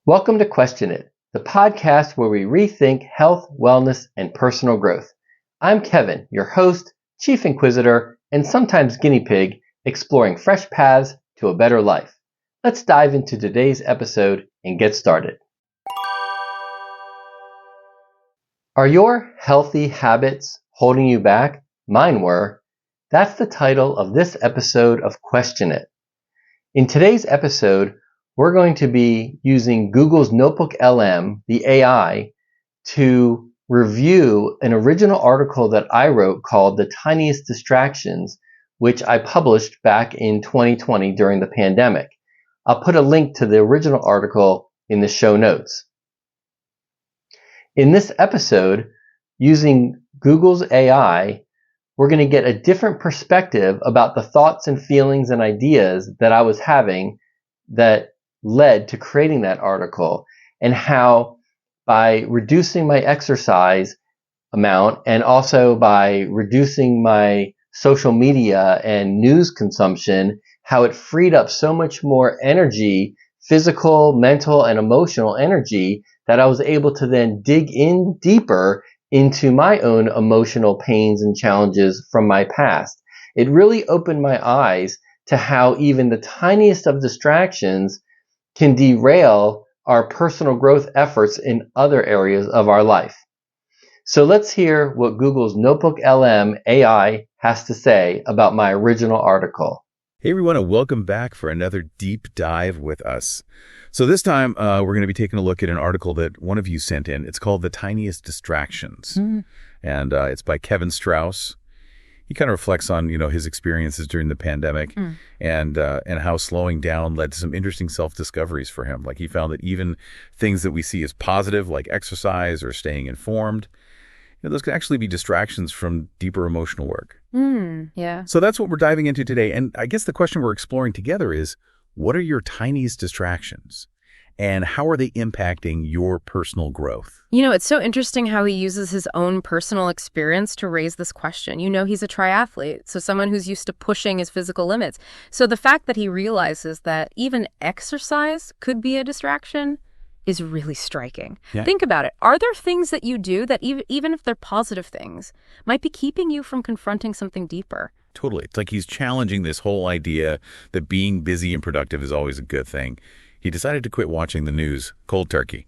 Welcome to Question It, the podcast where we rethink health, wellness, and personal growth. I'm Kevin, your host, chief inquisitor, and sometimes guinea pig, exploring fresh paths to a better life. Let's dive into today's episode and get started. Are your healthy habits holding you back? Mine were. That's the title of this episode of Question It. In today's episode, we're going to be using Google's Notebook LM, the AI, to review an original article that I wrote called The Tiniest Distractions, which I published back in 2020 during the pandemic. I'll put a link to the original article in the show notes. In this episode, using Google's AI, we're going to get a different perspective about the thoughts and feelings and ideas that I was having that led to creating that article, and how by reducing my exercise amount and also by reducing my social media and news consumption, how it freed up so much more energy, physical, mental, and emotional energy, that I was able to then dig in deeper into my own emotional pains and challenges from my past. It really opened my eyes to how even the tiniest of distractions can derail our personal growth efforts in other areas of our life. So let's hear what Google's Notebook LM AI has to say about my original article. Hey everyone, and welcome back for another deep dive with us. So this time we're going to be taking a look at an article that one of you sent in. It's called The Tiniest Distractions, and it's by Kevin Strauss. He kind of reflects on, his experiences during the pandemic and how slowing down led to some interesting self-discoveries for him. Like he found that even things that we see as positive, like exercise or staying informed, those can actually be distractions from deeper emotional work. Yeah. So that's what we're diving into today. And I guess the question we're exploring together is, what are your tiniest distractions? And how are they impacting your personal growth? It's so interesting how he uses his own personal experience to raise this question. He's a triathlete, so someone who's used to pushing his physical limits. So the fact that he realizes that even exercise could be a distraction is really striking. Yeah. Think about it. Are there things that you do that even if they're positive things, might be keeping you from confronting something deeper? Totally. It's like he's challenging this whole idea that being busy and productive is always a good thing. He decided to quit watching the news cold turkey.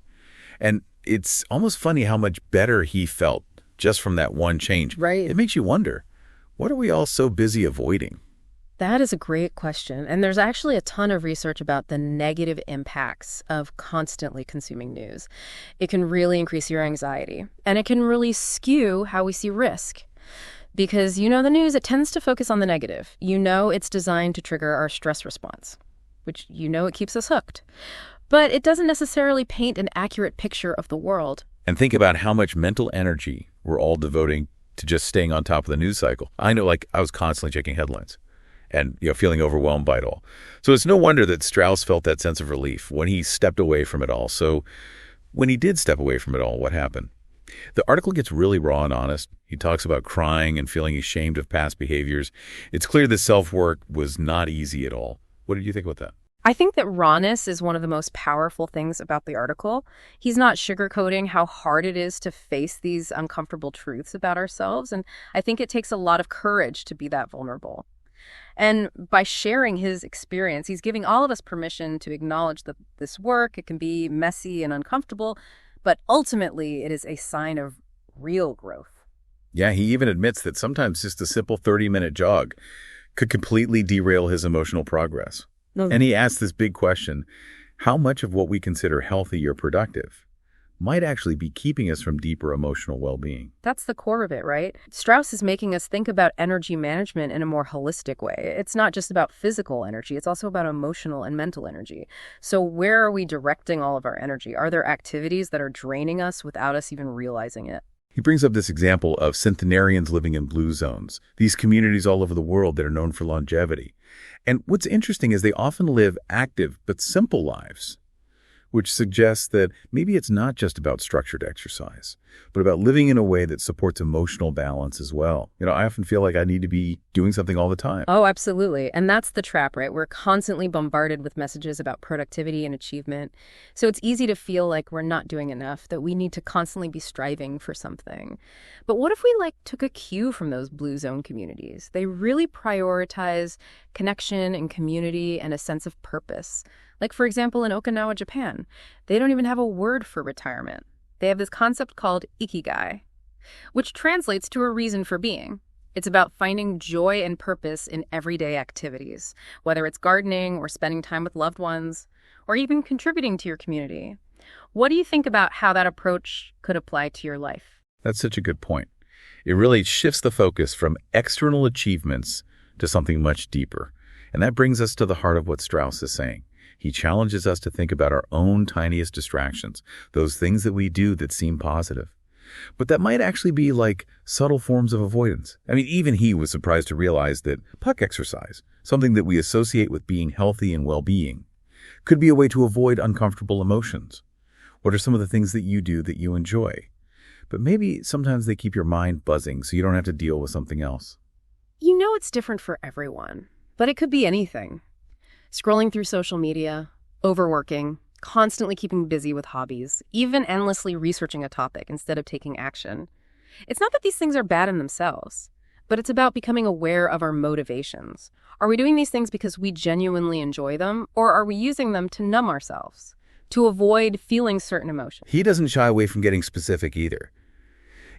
And it's almost funny how much better he felt just from that one change. Right. It makes you wonder, what are we all so busy avoiding? That is a great question. And there's actually a ton of research about the negative impacts of constantly consuming news. It can really increase your anxiety, and it can really skew how we see risk. Because the news, it tends to focus on the negative. It's designed to trigger our stress response, which it keeps us hooked. But it doesn't necessarily paint an accurate picture of the world. And think about how much mental energy we're all devoting to just staying on top of the news cycle. I know, I was constantly checking headlines and feeling overwhelmed by it all. So it's no wonder that Strauss felt that sense of relief when he stepped away from it all. So when he did step away from it all, what happened? The article gets really raw and honest. He talks about crying and feeling ashamed of past behaviors. It's clear the self-work was not easy at all. What did you think about that? I think that rawness is one of the most powerful things about the article. He's not sugarcoating how hard it is to face these uncomfortable truths about ourselves. And I think it takes a lot of courage to be that vulnerable. And by sharing his experience, he's giving all of us permission to acknowledge that this work, it can be messy and uncomfortable, but ultimately it is a sign of real growth. Yeah, he even admits that sometimes just a simple 30-minute jog could completely derail his emotional progress. And he asks this big question, how much of what we consider healthy or productive might actually be keeping us from deeper emotional well-being? That's the core of it, right? Strauss is making us think about energy management in a more holistic way. It's not just about physical energy, it's also about emotional and mental energy. So where are we directing all of our energy? Are there activities that are draining us without us even realizing it? He brings up this example of centenarians living in blue zones, these communities all over the world that are known for longevity. And what's interesting is they often live active but simple lives, which suggests that maybe it's not just about structured exercise, but about living in a way that supports emotional balance as well. I often feel like I need to be doing something all the time. Oh, absolutely. And that's the trap, right? We're constantly bombarded with messages about productivity and achievement. So it's easy to feel like we're not doing enough, that we need to constantly be striving for something. But what if we took a cue from those blue zone communities? They really prioritize connection and community and a sense of purpose. Like, for example, in Okinawa, Japan, they don't even have a word for retirement. They have this concept called ikigai, which translates to a reason for being. It's about finding joy and purpose in everyday activities, whether it's gardening or spending time with loved ones, or even contributing to your community. What do you think about how that approach could apply to your life? That's such a good point. It really shifts the focus from external achievements to something much deeper. And that brings us to the heart of what Strauss is saying. He challenges us to think about our own tiniest distractions, those things that we do that seem positive. But that might actually be like subtle forms of avoidance. Even he was surprised to realize that puck exercise, something that we associate with being healthy and well-being, could be a way to avoid uncomfortable emotions. What are some of the things that you do that you enjoy? But maybe sometimes they keep your mind buzzing so you don't have to deal with something else. It's different for everyone, but it could be anything. Scrolling through social media, overworking, constantly keeping busy with hobbies, even endlessly researching a topic instead of taking action. It's not that these things are bad in themselves, but it's about becoming aware of our motivations. Are we doing these things because we genuinely enjoy them, or are we using them to numb ourselves, to avoid feeling certain emotions? He doesn't shy away from getting specific either.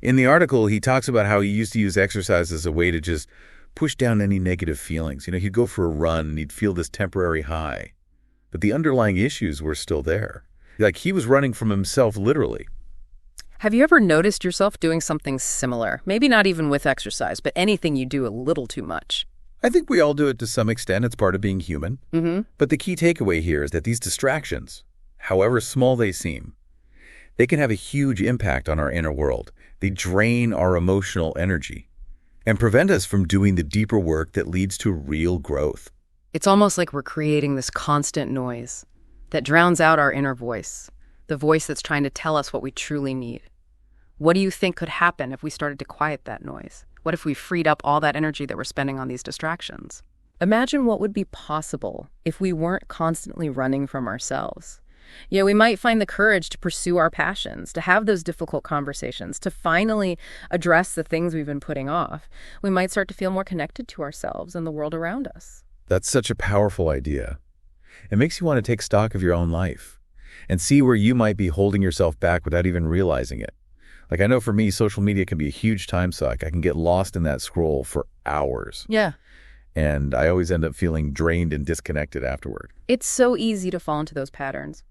In the article, he talks about how he used to use exercise as a way to just push down any negative feelings. He'd go for a run and he'd feel this temporary high. But the underlying issues were still there. Like he was running from himself, literally. Have you ever noticed yourself doing something similar? Maybe not even with exercise, but anything you do a little too much. I think we all do it to some extent. It's part of being human. Mm-hmm. But the key takeaway here is that these distractions, however small they seem, they can have a huge impact on our inner world. They drain our emotional energy and prevent us from doing the deeper work that leads to real growth. It's almost like we're creating this constant noise that drowns out our inner voice, the voice that's trying to tell us what we truly need. What do you think could happen if we started to quiet that noise? What if we freed up all that energy that we're spending on these distractions? Imagine what would be possible if we weren't constantly running from ourselves. We might find the courage to pursue our passions, to have those difficult conversations, to finally address the things we've been putting off. We might start to feel more connected to ourselves and the world around us. That's such a powerful idea. It makes you want to take stock of your own life and see where you might be holding yourself back without even realizing it. Like I know for me, social media can be a huge time suck. I can get lost in that scroll for hours. Yeah. And I always end up feeling drained and disconnected afterward. It's so easy to fall into those patterns.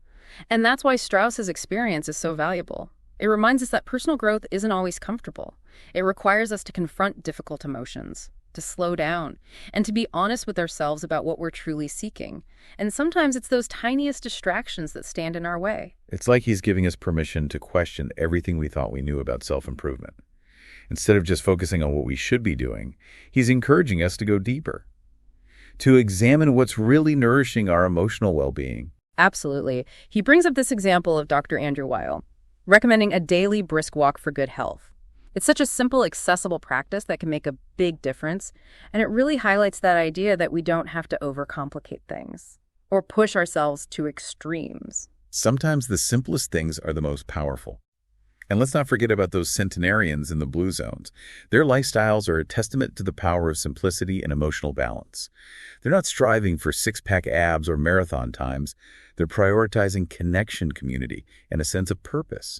And that's why Strauss's experience is so valuable. It reminds us that personal growth isn't always comfortable. It requires us to confront difficult emotions, to slow down, and to be honest with ourselves about what we're truly seeking. And sometimes it's those tiniest distractions that stand in our way. It's like he's giving us permission to question everything we thought we knew about self-improvement. Instead of just focusing on what we should be doing, he's encouraging us to go deeper, to examine what's really nourishing our emotional well-being. Absolutely. He brings up this example of Dr. Andrew Weil, recommending a daily brisk walk for good health. It's such a simple, accessible practice that can make a big difference, and it really highlights that idea that we don't have to overcomplicate things or push ourselves to extremes. Sometimes the simplest things are the most powerful. And let's not forget about those centenarians in the blue zones. Their lifestyles are a testament to the power of simplicity and emotional balance. They're not striving for six-pack abs or marathon times. They're prioritizing connection, community, and a sense of purpose.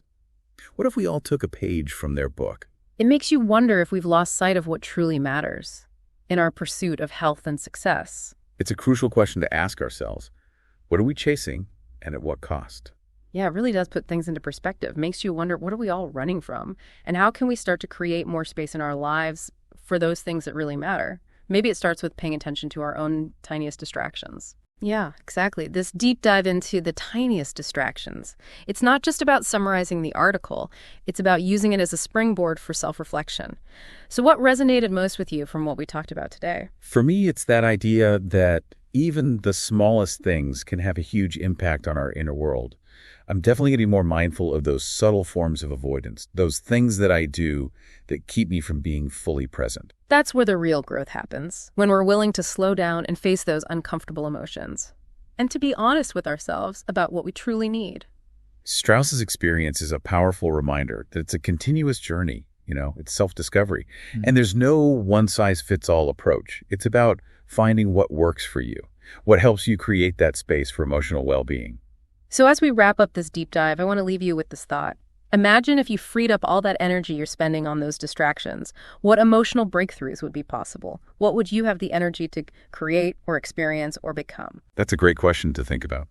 What if we all took a page from their book? It makes you wonder if we've lost sight of what truly matters in our pursuit of health and success. It's a crucial question to ask ourselves. What are we chasing, and at what cost? Yeah, it really does put things into perspective. Makes you wonder, what are we all running from? And how can we start to create more space in our lives for those things that really matter? Maybe it starts with paying attention to our own tiniest distractions. Yeah, exactly. This deep dive into the tiniest distractions. It's not just about summarizing the article. It's about using it as a springboard for self-reflection. So what resonated most with you from what we talked about today? For me, it's that idea that even the smallest things can have a huge impact on our inner world. I'm definitely going to be more mindful of those subtle forms of avoidance, those things that I do that keep me from being fully present. That's where the real growth happens, when we're willing to slow down and face those uncomfortable emotions, and to be honest with ourselves about what we truly need. Strauss's experience is a powerful reminder that it's a continuous journey. It's self-discovery. And there's no one-size-fits-all approach. It's about finding what works for you, what helps you create that space for emotional well-being. So as we wrap up this deep dive, I want to leave you with this thought. Imagine if you freed up all that energy you're spending on those distractions. What emotional breakthroughs would be possible? What would you have the energy to create or experience or become? That's a great question to think about.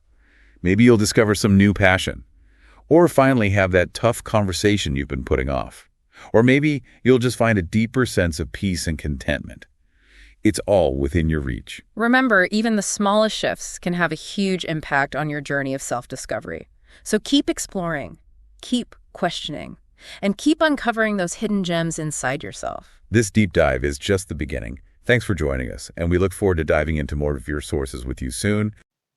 Maybe you'll discover some new passion, or finally have that tough conversation you've been putting off. Or maybe you'll just find a deeper sense of peace and contentment. It's all within your reach. Remember, even the smallest shifts can have a huge impact on your journey of self-discovery. So keep exploring, keep questioning, and keep uncovering those hidden gems inside yourself. This deep dive is just the beginning. Thanks for joining us, and we look forward to diving into more of your sources with you soon.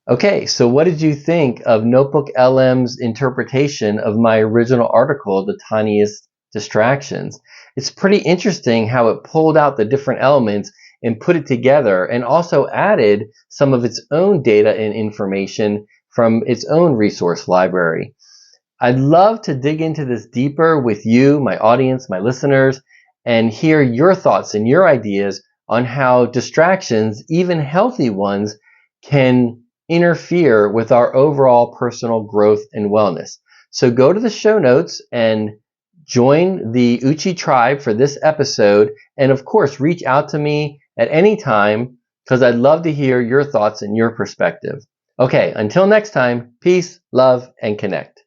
Okay, so what did you think of Notebook LM's interpretation of my original article, The Tiniest Distractions? It's pretty interesting how it pulled out the different elements and put it together, and also added some of its own data and information from its own resource library. I'd love to dig into this deeper with you, my audience, my listeners, and hear your thoughts and your ideas on how distractions, even healthy ones, can interfere with our overall personal growth and wellness. So go to the show notes and join the Uchi tribe for this episode, and of course reach out to me at any time, because I'd love to hear your thoughts and your perspective. Okay, until next time, peace, love, and connect.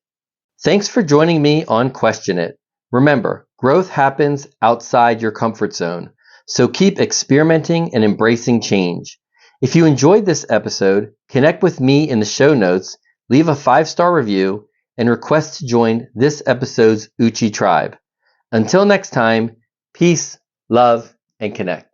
Thanks for joining me on Question It. Remember, growth happens outside your comfort zone, so keep experimenting and embracing change. If you enjoyed this episode, connect with me in the show notes, leave a 5-star review, and request to join this episode's Uchi tribe. Until next time, peace, love, and connect.